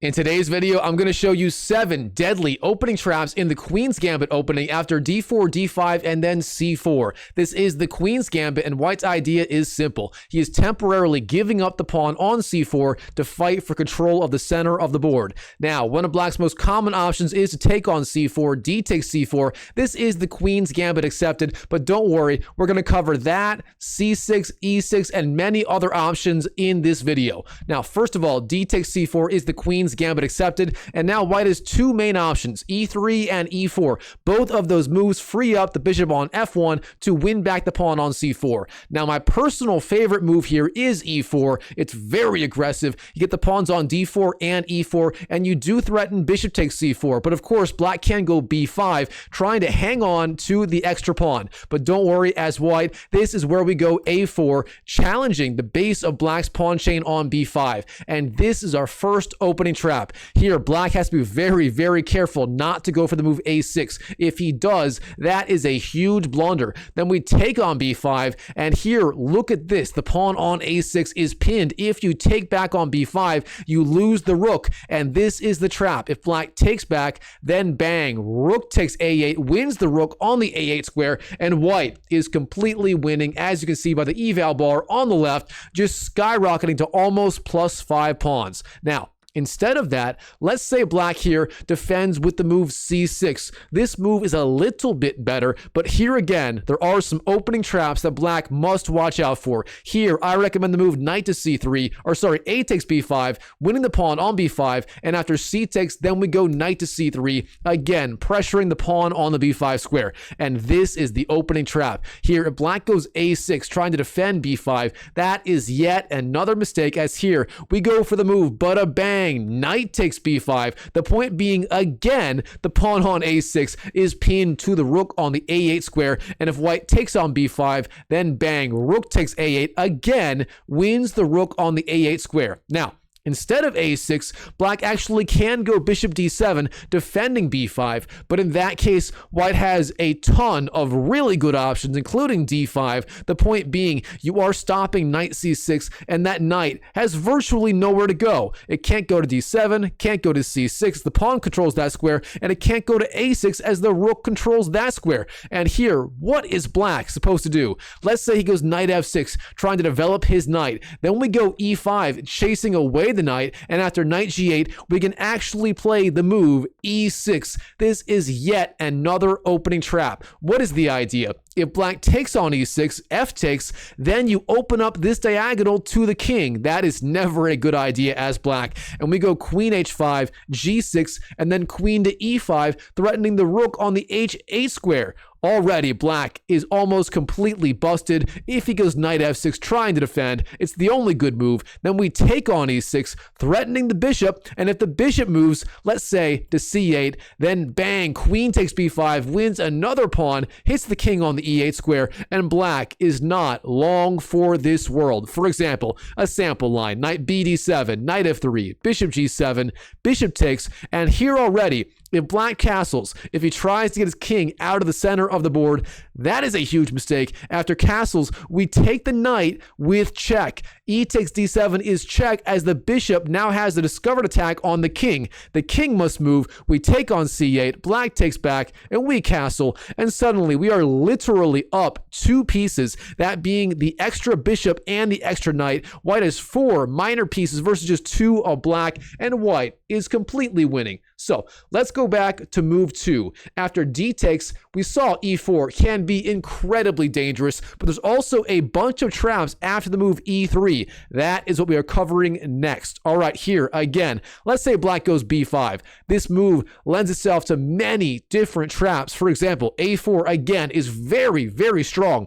In today's video, I'm going to show you 7 deadly opening traps in the Queen's Gambit opening after d4, d5, and then c4. This is the Queen's Gambit, and White's idea is simple. He is temporarily giving up the pawn on c4 to fight for control of the center of the board. Now, one of Black's most common options is to take on c4, d takes c4. This is the Queen's Gambit accepted, but don't worry, we're going to cover that, c6, e6, and many other options in this video. Now, first of all, d takes c4 is the Queen's Gambit accepted, and now White has 2 main options, e3 and e4. Both of those moves free up the bishop on f1 to win back the pawn on c4. Now, my personal favorite move here is e4. It's very aggressive. You get the pawns on d4 and e4, and you do threaten bishop takes c4, but of course, Black can go b5, trying to hang on to the extra pawn. But don't worry, as White, this is where we go a4, challenging the base of Black's pawn chain on b5, and this is our first opening trap. Here, Black has to be very, very careful not to go for the move a6. If he does, that is a huge blunder. Then we take on b5, and here, look at this. The pawn on a6 is pinned. If you take back on b5, you lose the rook, and this is the trap. If Black takes back, then bang, rook takes a8, wins the rook on the a8 square, and White is completely winning, as you can see by the eval bar on the left, just skyrocketing to almost +5 pawns. Now, instead of that, let's say Black here defends with the move c6. This move is a little bit better, but here again, there are some opening traps that Black must watch out for. Here, I recommend the move knight to c3, or sorry, a takes b5, winning the pawn on b5, and after c takes, then we go knight to c3, again, pressuring the pawn on the b5 square. And this is the opening trap. Here, if Black goes a6, trying to defend b5, that is yet another mistake, as here, we go for the move, bada bang, knight takes b5. The point being, again, the pawn on a6 is pinned to the rook on the a8 square, and if White takes on b5, then bang, rook takes a8, again, wins the rook on the a8 square. Now, instead of a6, Black actually can go bishop d7, defending b5, but in that case, White has a ton of really good options, including d5. The point being, you are stopping knight c6, and that knight has virtually nowhere to go. It can't go to d7, can't go to c6, the pawn controls that square, and it can't go to a6 as the rook controls that square. And here, what is Black supposed to do? Let's say he goes knight f6, trying to develop his knight. Then we go e5, chasing away the knight, and after knight g8, we can actually play the move e6. This is yet another opening trap. What is the idea? If Black takes on e6, f takes, then you open up this diagonal to the king. That is never a good idea as Black. And we go queen h5, g6, and then queen to e5, threatening the rook on the h8 square. Already, Black is almost completely busted. If he goes knight f6 trying to defend, it's the only good move. Then we take on e6, threatening the bishop, and if the bishop moves, let's say, to c8, then bang, queen takes b5, wins another pawn, hits the king on the e8 square, and Black is not long for this world. For example, a sample line, knight b d7, knight f3, bishop g7, bishop takes, and here already, if Black castles, if he tries to get his king out of the center of the board, that is a huge mistake. After castles, we take the knight with check. E takes d7 is check, as the bishop now has the discovered attack on the king. The king must move. We take on c8, Black takes back, and we castle. And suddenly, we are literally up 2 pieces, that being the extra bishop and the extra knight. White has 4 minor pieces versus just 2 of Black, and White is completely winning. So let's go back to move 2. After d takes, we saw e4 can be incredibly dangerous, but there's also a bunch of traps after the move e3. That is what we are covering next. All right, here again, let's say Black goes b5. This move lends itself to many different traps. For example, a4 again is very, very strong.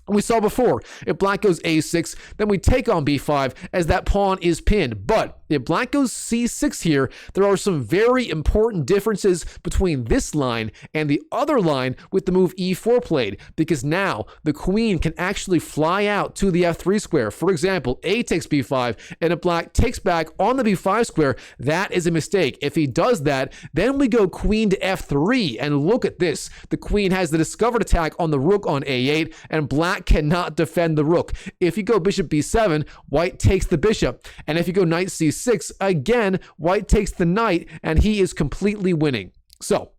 We saw before, if Black goes a6, then we take on b5 as that pawn is pinned. But if Black goes c6 here, there are some very important differences between this line and the other line with the move e4 played, because now the queen can actually fly out to the f3 square. For example, a takes b5, and if Black takes back on the b5 square, that is a mistake. If he does that, then we go queen to f3, and look at this. The queen has the discovered attack on the rook on a8, and Black cannot defend the rook. If you go bishop b7, White takes the bishop, and if you go knight c6, e6. Again, white takes the knight, and he is completely winning. So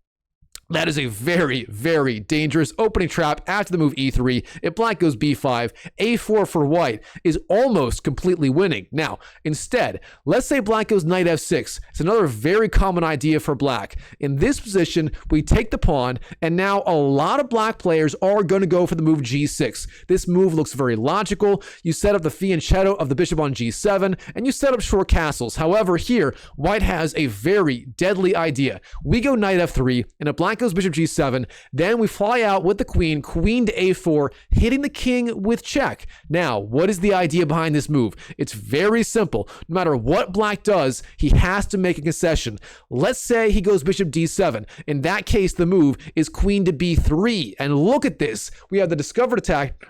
that is a very, very dangerous opening trap after the move e3. If black goes b5, a4 for white is almost completely winning. Now, instead, let's say black goes knight f6. It's another very common idea for black. In this position, we take the pawn, and now a lot of black players are going to go for the move g6. This move looks very logical. You set up the fianchetto of the bishop on g7, and you set up short castles. However, here, white has a very deadly idea. We go knight f3, and if black goes bishop g7, then we fly out with the queen, queen to a4, hitting the king with check. Now, what is the idea behind this move? It's very simple. No matter what black does, he has to make a concession. Let's say he goes bishop d7. In that case, the move is queen to b3. And look at this. We have the discovered attack,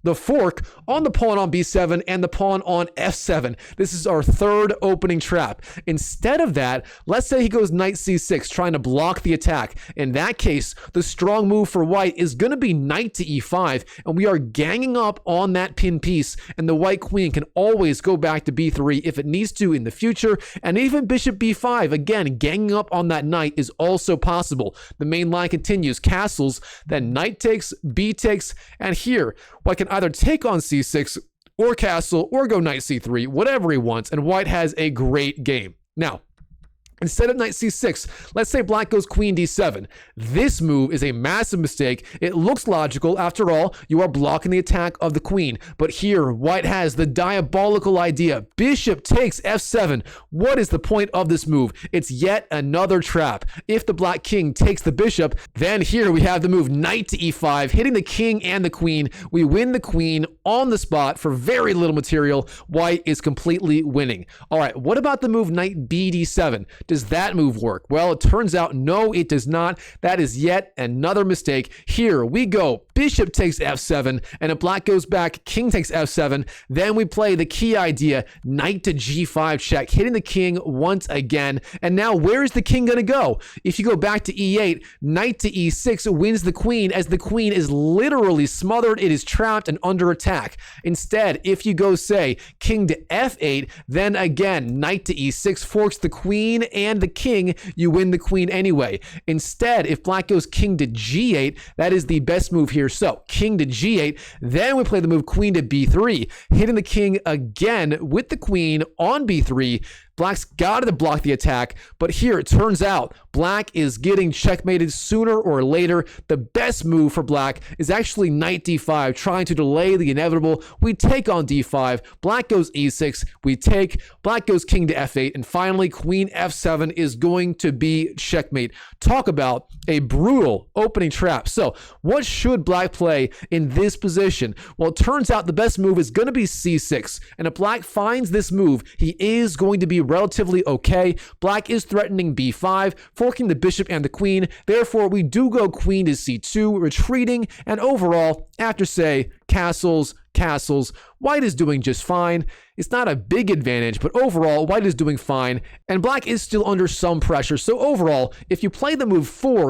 the fork on the pawn on b7 and the pawn on f7. This is our third opening trap. Instead of that, let's say he goes knight c6, trying to block the attack. In that case, the strong move for white is going to be knight to e5, and we are ganging up on that pin piece, and the white queen can always go back to b3 if it needs to in the future, and even bishop b5, again, ganging up on that knight is also possible. The main line continues, castles, then knight takes, b takes, and here, white can either take on c6 or castle or go knight c3, whatever he wants, and white has a great game. Now, instead of knight c6, let's say black goes queen d7. This move is a massive mistake. It looks logical. After all, you are blocking the attack of the queen. But here, white has the diabolical idea. Bishop takes f7. What is the point of this move? It's yet another trap. If the black king takes the bishop, then here we have the move knight to e5, hitting the king and the queen. We win the queen on the spot for very little material. White is completely winning. All right, what about the move knight b d7? Does that move work? Well, it turns out no, it does not. That is yet another mistake. Here we go. Bishop takes f7, and if black goes back, king takes f7. Then we play the key idea, knight to g5 check, hitting the king once again. And now where is the king going to go? If you go back to e8, knight to e6 wins the queen, as the queen is literally smothered. It is trapped and under attack. Instead, if you go, say, king to f8, then again, knight to e6 forks the queen and the king, you win the queen anyway. Instead, if black goes king to g8, that is the best move here. So king to g8, then we play the move queen to b3, hitting the king again with the queen on b3. Black's got to block the attack, but here it turns out black is getting checkmated sooner or later. The best move for black is actually knight d5, trying to delay the inevitable. We take on d5, black goes e6, we take, black goes king to f8, and finally queen f7 is going to be checkmate. Talk about a brutal opening trap. So what should black play in this position? Well, it turns out the best move is going to be c6, and if black finds this move, he is going to be relatively okay. Black is threatening b5, forking the bishop and the queen. Therefore, we do go queen to c2, retreating, and overall, after, say, castles, white is doing just fine. It's not a big advantage, but overall, white is doing fine, and black is still under some pressure. So overall, if you play the move 6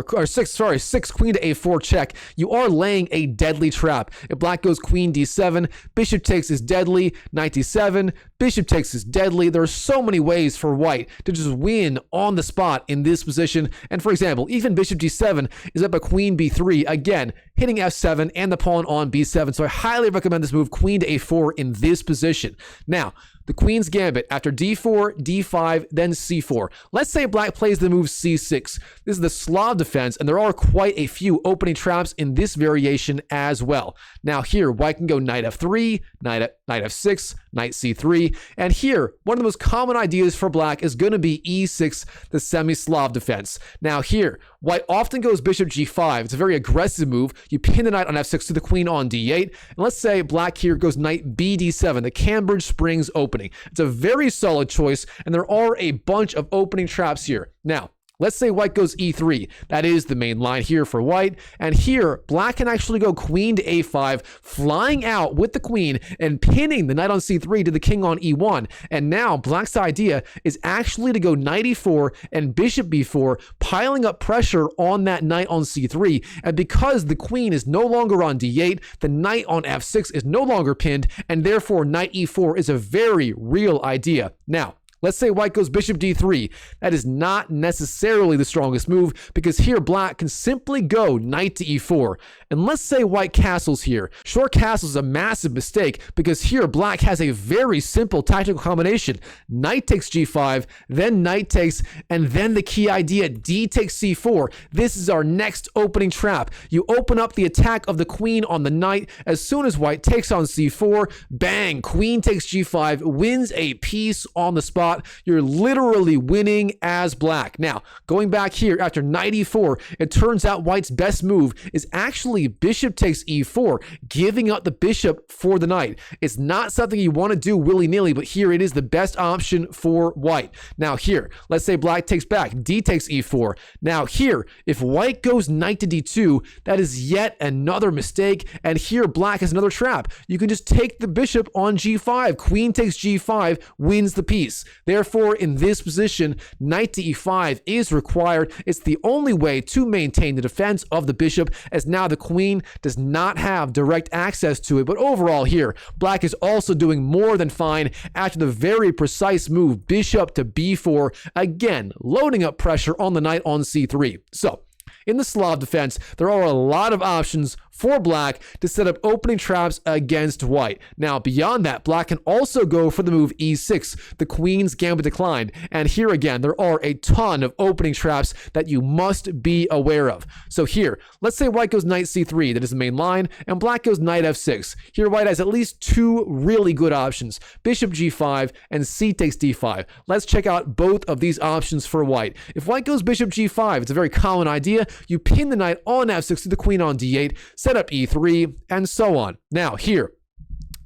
queen to a4 check, you are laying a deadly trap. If black goes queen d7, bishop takes is deadly, knight d7, bishop takes is deadly. There are so many ways for white to just win on the spot in this position. And for example, even bishop g7 is up a queen b3, again, hitting f7 and the pawn on b7. So I highly recommend this move, queen to a4 in this position. Now, the queen's gambit after d4, d5, then c4. Let's say black plays the move c6. This is the Slav defense, and there are quite a few opening traps in this variation as well. Now here, white can go knight f3, knight f6, knight c3, and here, one of the most common ideas for black is going to be e6, the semi-Slav defense. Now here, white often goes bishop g5. It's a very aggressive move. You pin the knight on f6 to the queen on d8, and let's say black here goes knight b d7, the Cambridge Springs opening. It's a very solid choice, and there are a bunch of opening traps here. Now, let's say white goes e3. That is the main line here for white. And here, black can actually go queen to a5, flying out with the queen and pinning the knight on c3 to the king on e1. And now black's idea is actually to go knight e4 and bishop b4, piling up pressure on that knight on c3. And because the queen is no longer on d8, the knight on f6 is no longer pinned, and therefore knight e4 is a very real idea. Now, Let's say white goes bishop d3. That is not necessarily the strongest move because here black can simply go knight to e4. And let's say white castles here. Short castle is a massive mistake because here black has a very simple tactical combination. Knight takes g5, then knight takes, and then the key idea, d takes c4. This is our next opening trap. You open up the attack of the queen on the knight. As soon as white takes on c4, bang, queen takes g5, wins a piece on the spot. You're literally winning as black. Now, going back here after knight e4, it turns out white's best move is actually bishop takes e4, giving up the bishop for the knight. It's not something you want to do willy-nilly, but here it is the best option for white. Now here, let's say black takes back, d takes e4. Now here, if white goes knight to d2, that is yet another mistake, and here black has another trap. You can just take the bishop on g5. Queen takes g5, wins the piece. Therefore, in this position, knight to e5 is required. It's the only way to maintain the defense of the bishop, as now the queen does not have direct access to it. But overall here, black is also doing more than fine after the very precise move, bishop to b4, again, loading up pressure on the knight on c3. So, in the Slav defense, there are a lot of options for black to set up opening traps against white. Now, beyond that, black can also go for the move e6, the queen's gambit declined. And here again, there are a ton of opening traps that you must be aware of. So here, let's say white goes knight c3, that is the main line, and black goes knight f6. Here, white has at least two really good options, bishop g5 and c takes d5. Let's check out both of these options for white. If white goes bishop g5, it's a very common idea. You pin the knight on f6 to the queen on d8, set up e3, and so on. Now here,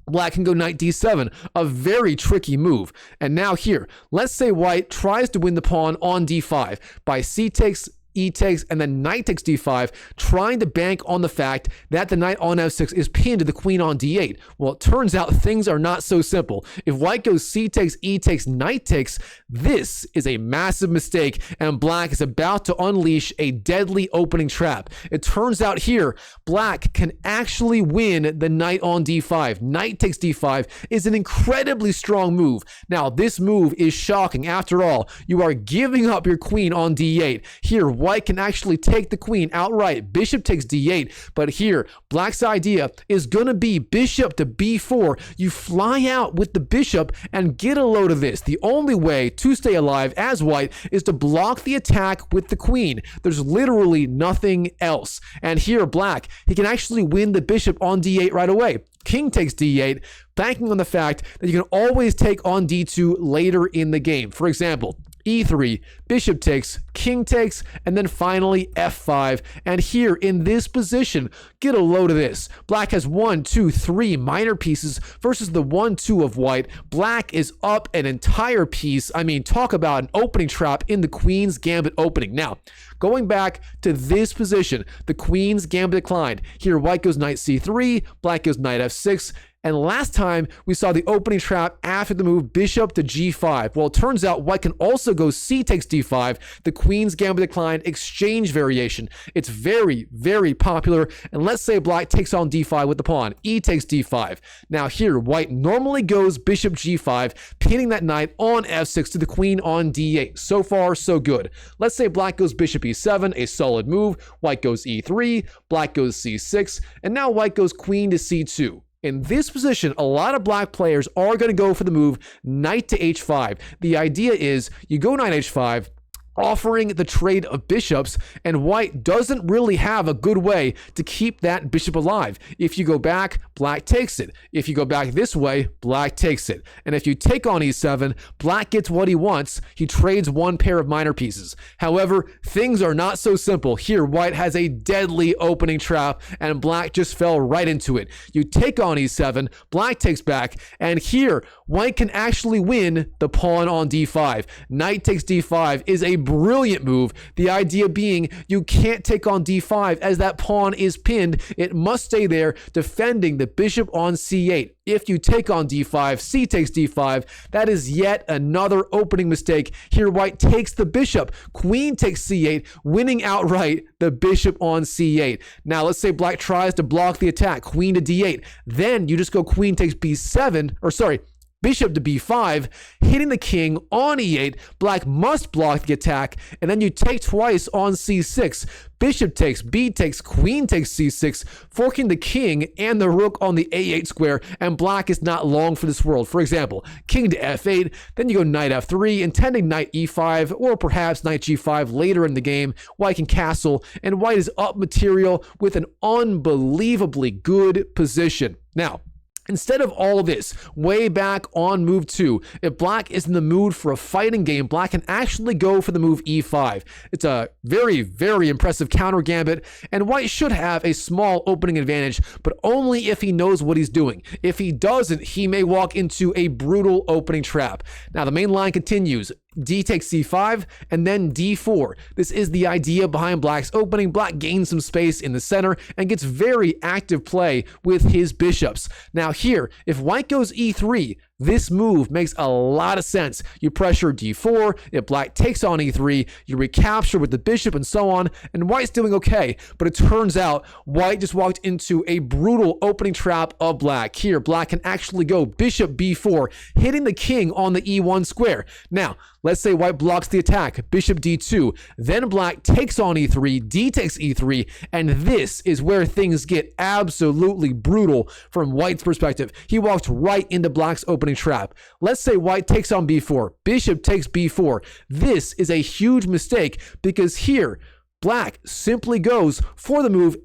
black can go knight d7, a very tricky move. And now here, let's say white tries to win the pawn on d5 by c takes, e takes, and then knight takes d5, trying to bank on the fact that the knight on f6 is pinned to the queen on d8. Well, it turns out things are not so simple. If white goes c takes, e takes, knight takes, this is a massive mistake, and black is about to unleash a deadly opening trap. It turns out here, black can actually win the knight on d5. Knight takes d5 is an incredibly strong move. Now, this move is shocking. After all, you are giving up your queen on d8. Here, white can actually take the queen outright. Bishop takes d8, but here, black's idea is going to be bishop to b4. You fly out with the bishop and get a load of this. The only way to stay alive as white is to block the attack with the queen. There's literally nothing else. And here, black, he can actually win the bishop on d8 right away. King takes d8, banking on the fact that you can always take on d2 later in the game. For example, e3, bishop takes, king takes, and then finally f5. And here in this position, get a load of this. Black has 1, 2, 3 minor pieces versus the 1, 2 of white. Black is up an entire piece. I mean, talk about an opening trap in the queen's gambit opening. Now, going back to this position, the queen's gambit declined. Here, white goes knight c3, black goes knight f6. And last time, we saw the opening trap after the move bishop to g5. Well, it turns out white can also go c takes d5, the queen's gambit declined exchange variation. It's very, very popular. And let's say black takes on d5 with the pawn, e takes d5. Now here, white normally goes bishop g5, pinning that knight on f6 to the queen on d8. So far, so good. Let's say black goes bishop e7, a solid move. White goes e3, black goes c6, and now white goes queen to c2. In this position, a lot of black players are going to go for the move knight to h5. The idea is you go knight h5, offering the trade of bishops, and white doesn't really have a good way to keep that bishop alive. If you go back, black takes it. If you go back this way, black takes it. And if you take on e7, black gets what he wants. He trades one pair of minor pieces. However, things are not so simple. Here, white has a deadly opening trap, and black just fell right into it. You take on e7, black takes back, and here, white can actually win the pawn on d5. Knight takes d5 is a brilliant move. The idea being you can't take on d5 as that pawn is pinned. It must stay there defending the bishop on c8. If you take on d5, c takes d5, that is yet another opening mistake. Here white takes the bishop. Queen takes c8, winning outright the bishop on c8. Now let's say black tries to block the attack. Queen to d8. Then you just go queen takes b7, or sorry, bishop to b5, hitting the king on e8. Black must block the attack, and then you take twice on c6. Bishop takes, b takes, queen takes c6, forking the king and the rook on the a8 square, and black is not long for this world. For example, king to f8, then you go knight f3, intending knight e5, or perhaps knight g5 later in the game. White can castle, and white is up material with an unbelievably good position. Now, instead of all this, way back on move 2, if black is in the mood for a fighting game, black can actually go for the move e5. It's a very, very impressive counter gambit, and white should have a small opening advantage, but only if he knows what he's doing. If he doesn't, he may walk into a brutal opening trap. Now, the main line continues. D takes c5, and then d4. This is the idea behind black's opening. Black gains some space in the center and gets very active play with his bishops. Now here, if white goes e3, this move makes a lot of sense. You pressure d4, if black takes on e3, you recapture with the bishop and so on, and white's doing okay. But it turns out white just walked into a brutal opening trap of black. Here, black can actually go bishop b4, hitting the king on the e1 square. Now, let's say white blocks the attack, bishop d2, then black takes on e3, d takes e3, and this is where things get absolutely brutal from white's perspective. He walked right into black's opening trap. Let's say white takes on b4, bishop takes b4. This is a huge mistake because here, black simply goes for the move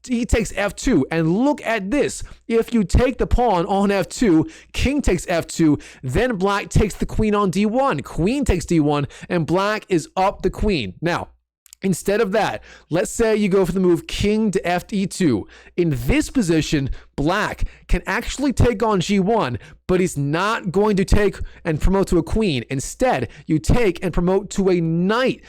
he takes f2, and look at this. If you take the pawn on f2, king takes f2, then black takes the queen on d1, queen takes d1, and black is up the queen. Now, instead of that, let's say you go for the move king to fe2. In this position, black can actually take on g1, but he's not going to take and promote to a queen. Instead, you take and promote to a knight.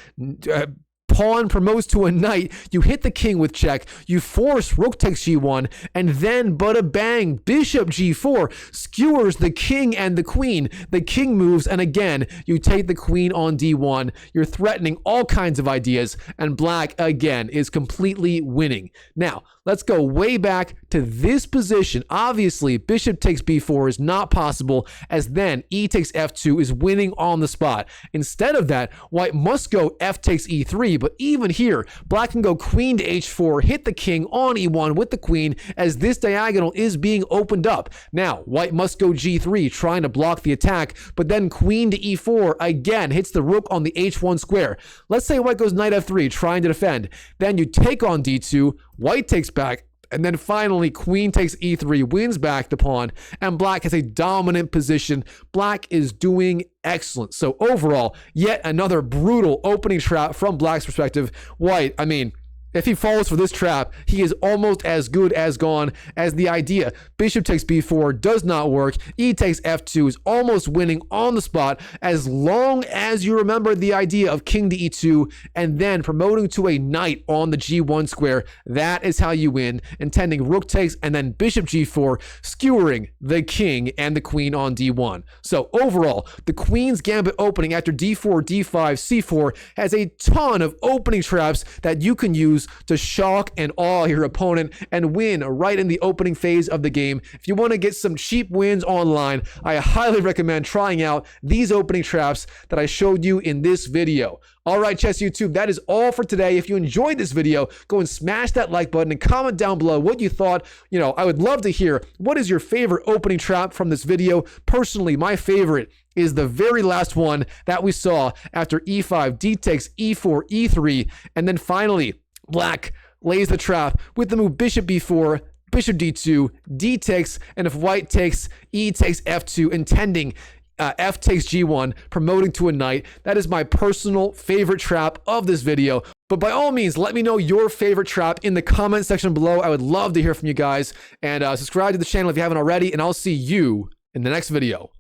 Pawn promotes to a knight, you hit the king with check, you force rook takes g1, and then bada bang, bishop g4 skewers the king and the queen. The king moves, and again, you take the queen on d1. You're threatening all kinds of ideas, and black, again, is completely winning. Now, let's go way back to this position. Obviously, bishop takes b4 is not possible, as then e takes f2 is winning on the spot. Instead of that, white must go f takes e3, but even here, black can go queen to h4, hit the king on e1 with the queen, as this diagonal is being opened up. Now, white must go g3, trying to block the attack, but then queen to e4 again hits the rook on the h1 square. Let's say white goes knight f3, trying to defend. Then you take on d2, white takes back, and then finally, queen takes e3, wins back the pawn, and black has a dominant position. Black is doing excellent. So overall, yet another brutal opening trap from black's perspective. White, I mean, if he falls for this trap, he is almost as good as gone, as the idea bishop takes b4 does not work. E takes f2 is almost winning on the spot, as long as you remember the idea of king to e2 and then promoting to a knight on the g1 square. That is how you win, intending rook takes and then bishop g4, skewering the king and the queen on d1. So overall, the queen's gambit opening after d4, d5, c4 has a ton of opening traps that you can use to shock and awe your opponent and win right in the opening phase of the game. If you want to get some cheap wins online, I highly recommend trying out these opening traps that I showed you in this video. All right, Chess YouTube, that is all for today. If you enjoyed this video, go and smash that like button and comment down below what you thought. You know, I would love to hear what is your favorite opening trap from this video. Personally, my favorite is the very last one that we saw after e5, d takes, e4, e3, and then finally, black lays the trap with the move bishop b4, bishop d2, d takes, and if white takes, e takes f2, intending f takes g1, promoting to a knight. That is my personal favorite trap of this video. But by all means, let me know your favorite trap in the comment section below. I would love to hear from you guys. And subscribe to the channel if you haven't already, and I'll see you in the next video.